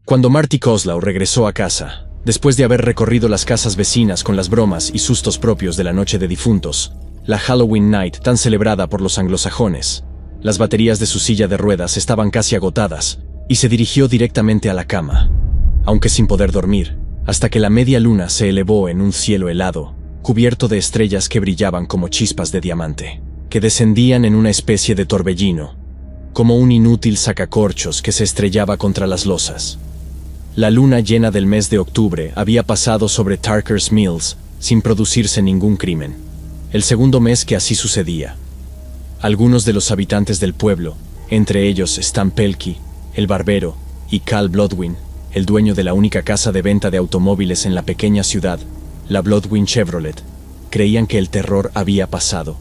Cuando Marty Kozlow regresó a casa, después de haber recorrido las casas vecinas con las bromas y sustos propios de la noche de difuntos, la Halloween Night tan celebrada por los anglosajones, las baterías de su silla de ruedas estaban casi agotadas y se dirigió directamente a la cama, aunque sin poder dormir, hasta que la media luna se elevó en un cielo helado, cubierto de estrellas que brillaban como chispas de diamante, que descendían en una especie de torbellino, como un inútil sacacorchos que se estrellaba contra las losas. La luna llena del mes de octubre había pasado sobre Tarker's Mills sin producirse ningún crimen. El segundo mes que así sucedía. Algunos de los habitantes del pueblo, entre ellos Stan Pelkey, el barbero, y Cal Bloodwin, el dueño de la única casa de venta de automóviles en la pequeña ciudad, la Bloodwin Chevrolet, creían que el terror había pasado.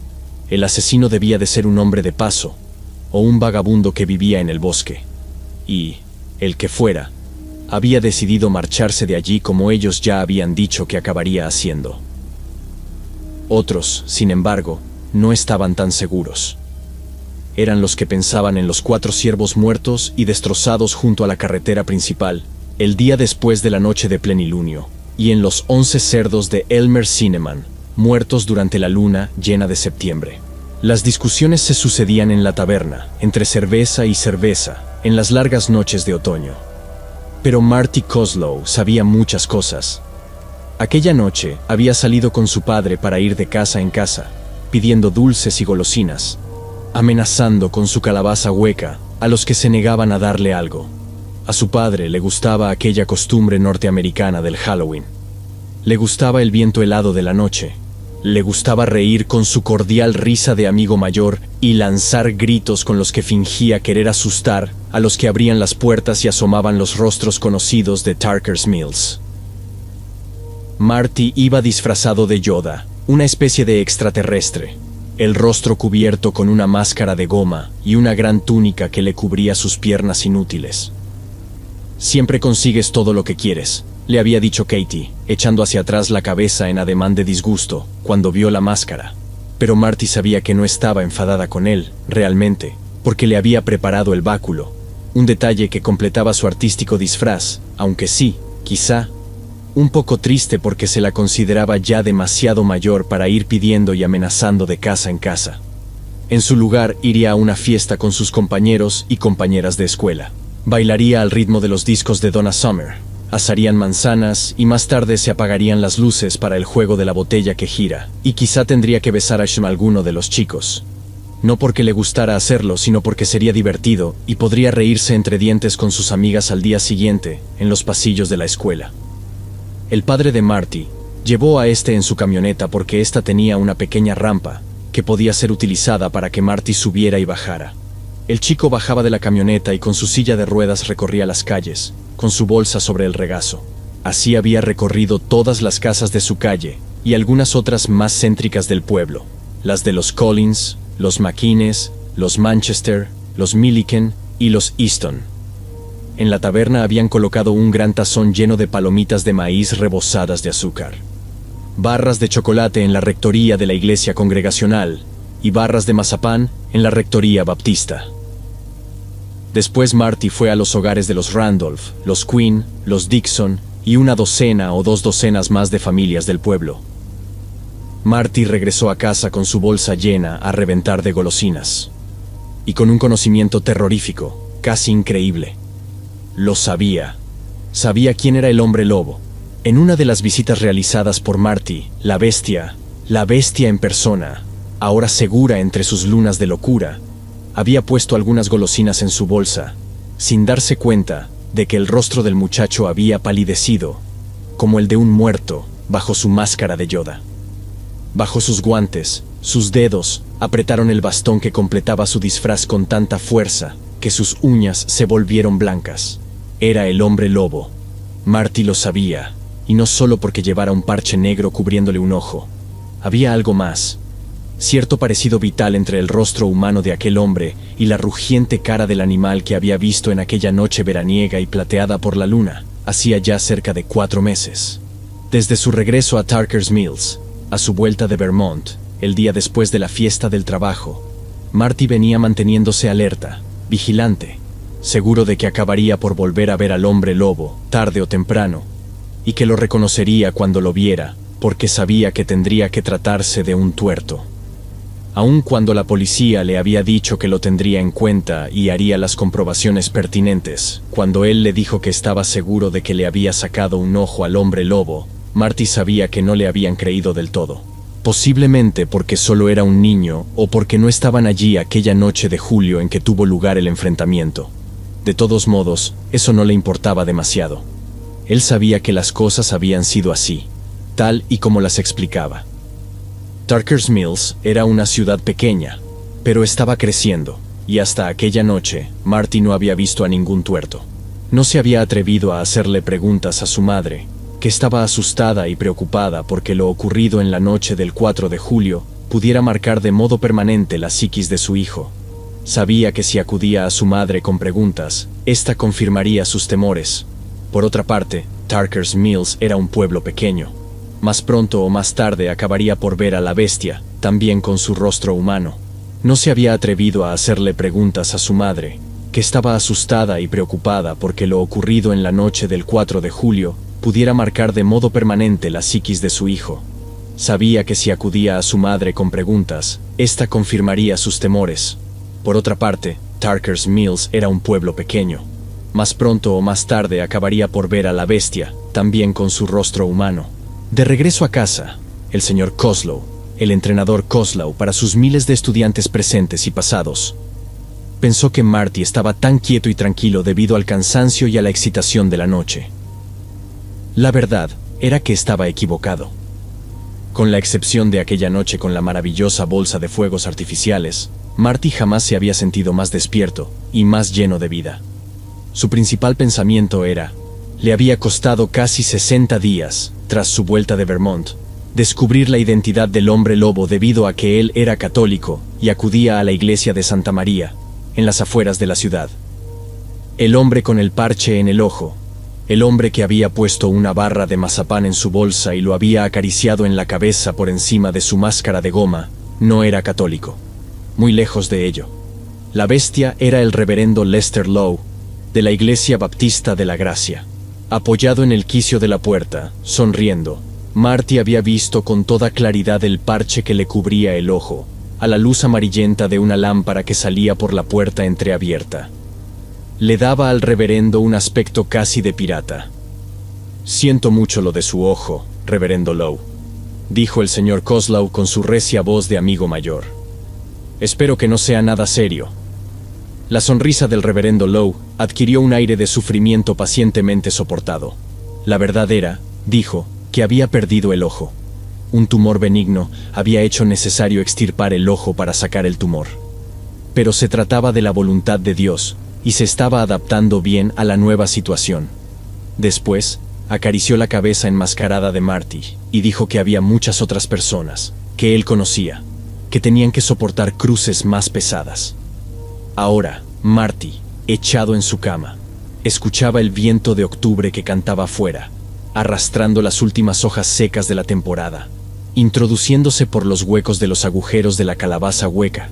El asesino debía de ser un hombre de paso, o un vagabundo que vivía en el bosque. Y, el que fuera, había decidido marcharse de allí como ellos ya habían dicho que acabaría haciendo. Otros, sin embargo, no estaban tan seguros. Eran los que pensaban en los 4 ciervos muertos y destrozados junto a la carretera principal, el día después de la noche de plenilunio, y en los 11 cerdos de Elmer Cinnamon, muertos durante la luna llena de septiembre. Las discusiones se sucedían en la taberna, entre cerveza y cerveza, en las largas noches de otoño. Pero Marty Kozlow sabía muchas cosas. Aquella noche había salido con su padre para ir de casa en casa, pidiendo dulces y golosinas, amenazando con su calabaza hueca a los que se negaban a darle algo. A su padre le gustaba aquella costumbre norteamericana del Halloween. Le gustaba el viento helado de la noche. Le gustaba reír con su cordial risa de amigo mayor y lanzar gritos con los que fingía querer asustar a los que abrían las puertas y asomaban los rostros conocidos de Tarker's Mills. Marty iba disfrazado de Yoda, una especie de extraterrestre, el rostro cubierto con una máscara de goma y una gran túnica que le cubría sus piernas inútiles. «Siempre consigues todo lo que quieres», le había dicho Katie, echando hacia atrás la cabeza en ademán de disgusto, cuando vio la máscara. Pero Marty sabía que no estaba enfadada con él, realmente, porque le había preparado el báculo, un detalle que completaba su artístico disfraz, aunque sí, quizá, un poco triste porque se la consideraba ya demasiado mayor para ir pidiendo y amenazando de casa en casa. En su lugar iría a una fiesta con sus compañeros y compañeras de escuela. Bailaría al ritmo de los discos de Donna Summer, asarían manzanas y más tarde se apagarían las luces para el juego de la botella que gira, y quizá tendría que besar a alguno de los chicos. No porque le gustara hacerlo, sino porque sería divertido y podría reírse entre dientes con sus amigas al día siguiente en los pasillos de la escuela. El padre de Marty llevó a este en su camioneta porque ésta tenía una pequeña rampa que podía ser utilizada para que Marty subiera y bajara. El chico bajaba de la camioneta y con su silla de ruedas recorría las calles, con su bolsa sobre el regazo. Así había recorrido todas las casas de su calle y algunas otras más céntricas del pueblo, las de los Collins, los McInnes, los Manchester, los Milliken y los Easton. En la taberna habían colocado un gran tazón lleno de palomitas de maíz rebozadas de azúcar, barras de chocolate en la rectoría de la iglesia congregacional y barras de mazapán en la rectoría baptista. Después Marty fue a los hogares de los Randolph, los Quinn, los Dixon y una docena o 2 docenas más de familias del pueblo. Marty regresó a casa con su bolsa llena a reventar de golosinas. Y con un conocimiento terrorífico, casi increíble. Lo sabía. Sabía quién era el hombre lobo. En una de las visitas realizadas por Marty, la bestia en persona, ahora segura entre sus lunas de locura, había puesto algunas golosinas en su bolsa, sin darse cuenta de que el rostro del muchacho había palidecido, como el de un muerto, bajo su máscara de Yoda. Bajo sus guantes, sus dedos apretaron el bastón que completaba su disfraz con tanta fuerza que sus uñas se volvieron blancas. Era el hombre lobo. Marty lo sabía, y no solo porque llevara un parche negro cubriéndole un ojo. Había algo más. Cierto parecido vital entre el rostro humano de aquel hombre y la rugiente cara del animal que había visto en aquella noche veraniega y plateada por la luna, hacía ya cerca de 4 meses. Desde su regreso a Tarker's Mills, a su vuelta de Vermont, el día después de la fiesta del trabajo, Marty venía manteniéndose alerta, vigilante, seguro de que acabaría por volver a ver al hombre lobo, tarde o temprano, y que lo reconocería cuando lo viera, porque sabía que tendría que tratarse de un tuerto. Aun cuando la policía le había dicho que lo tendría en cuenta y haría las comprobaciones pertinentes, cuando él le dijo que estaba seguro de que le había sacado un ojo al hombre lobo, Marty sabía que no le habían creído del todo. Posiblemente porque solo era un niño o porque no estaban allí aquella noche de julio en que tuvo lugar el enfrentamiento. De todos modos, eso no le importaba demasiado. Él sabía que las cosas habían sido así, tal y como las explicaba. Tarker's Mills era una ciudad pequeña, pero estaba creciendo, y hasta aquella noche, Marty no había visto a ningún tuerto. No se había atrevido a hacerle preguntas a su madre, que estaba asustada y preocupada porque lo ocurrido en la noche del 4 de julio pudiera marcar de modo permanente la psiquis de su hijo. Sabía que si acudía a su madre con preguntas, ésta confirmaría sus temores. Por otra parte, Tarker's Mills era un pueblo pequeño. Más pronto o más tarde acabaría por ver a la bestia, también con su rostro humano. No se había atrevido a hacerle preguntas a su madre, que estaba asustada y preocupada porque lo ocurrido en la noche del 4 de julio pudiera marcar de modo permanente la psiquis de su hijo. Sabía que si acudía a su madre con preguntas, ésta confirmaría sus temores. Por otra parte, Tarker's Mills era un pueblo pequeño. Más pronto o más tarde acabaría por ver a la bestia, también con su rostro humano. De regreso a casa, el señor Coslow, el entrenador Coslow para sus miles de estudiantes presentes y pasados, pensó que Marty estaba tan quieto y tranquilo debido al cansancio y a la excitación de la noche. La verdad era que estaba equivocado. Con la excepción de aquella noche con la maravillosa bolsa de fuegos artificiales, Marty jamás se había sentido más despierto y más lleno de vida. Su principal pensamiento era: le había costado casi 60 días, tras su vuelta de Vermont, descubrir la identidad del hombre lobo debido a que él era católico y acudía a la iglesia de Santa María, en las afueras de la ciudad. El hombre con el parche en el ojo, el hombre que había puesto una barra de mazapán en su bolsa y lo había acariciado en la cabeza por encima de su máscara de goma, no era católico. Muy lejos de ello. La bestia era el reverendo Lester Lowe, de la Iglesia Baptista de la Gracia. Apoyado en el quicio de la puerta, sonriendo, Marty había visto con toda claridad el parche que le cubría el ojo, a la luz amarillenta de una lámpara que salía por la puerta entreabierta. Le daba al reverendo un aspecto casi de pirata. «Siento mucho lo de su ojo, reverendo Lowe», dijo el señor Coslow con su recia voz de amigo mayor. «Espero que no sea nada serio». La sonrisa del reverendo Lowe adquirió un aire de sufrimiento pacientemente soportado. La verdad era, dijo, que había perdido el ojo. Un tumor benigno había hecho necesario extirpar el ojo para sacar el tumor. Pero se trataba de la voluntad de Dios, y se estaba adaptando bien a la nueva situación. Después, acarició la cabeza enmascarada de Marty y dijo que había muchas otras personas, que él conocía, que tenían que soportar cruces más pesadas. Ahora, Marty, echado en su cama, escuchaba el viento de octubre que cantaba afuera, arrastrando las últimas hojas secas de la temporada, introduciéndose por los huecos de los agujeros de la calabaza hueca,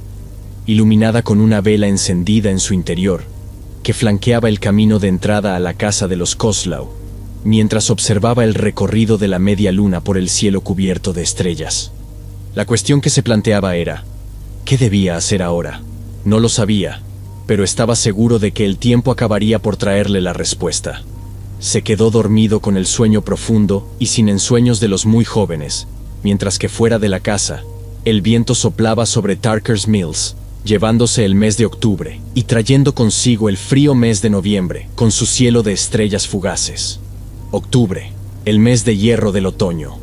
iluminada con una vela encendida en su interior, que flanqueaba el camino de entrada a la casa de los Coslow, mientras observaba el recorrido de la media luna por el cielo cubierto de estrellas. La cuestión que se planteaba era: ¿qué debía hacer ahora? No lo sabía, pero estaba seguro de que el tiempo acabaría por traerle la respuesta. Se quedó dormido con el sueño profundo y sin ensueños de los muy jóvenes, mientras que fuera de la casa, el viento soplaba sobre Tarker's Mills, llevándose el mes de octubre y trayendo consigo el frío mes de noviembre, con su cielo de estrellas fugaces. Octubre, el mes de hierro del otoño.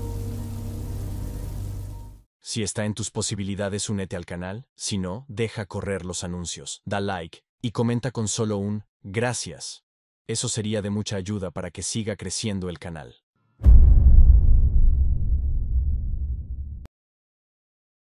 Si está en tus posibilidades, únete al canal, si no, deja correr los anuncios, da like y comenta con solo un «gracias». Eso sería de mucha ayuda para que siga creciendo el canal.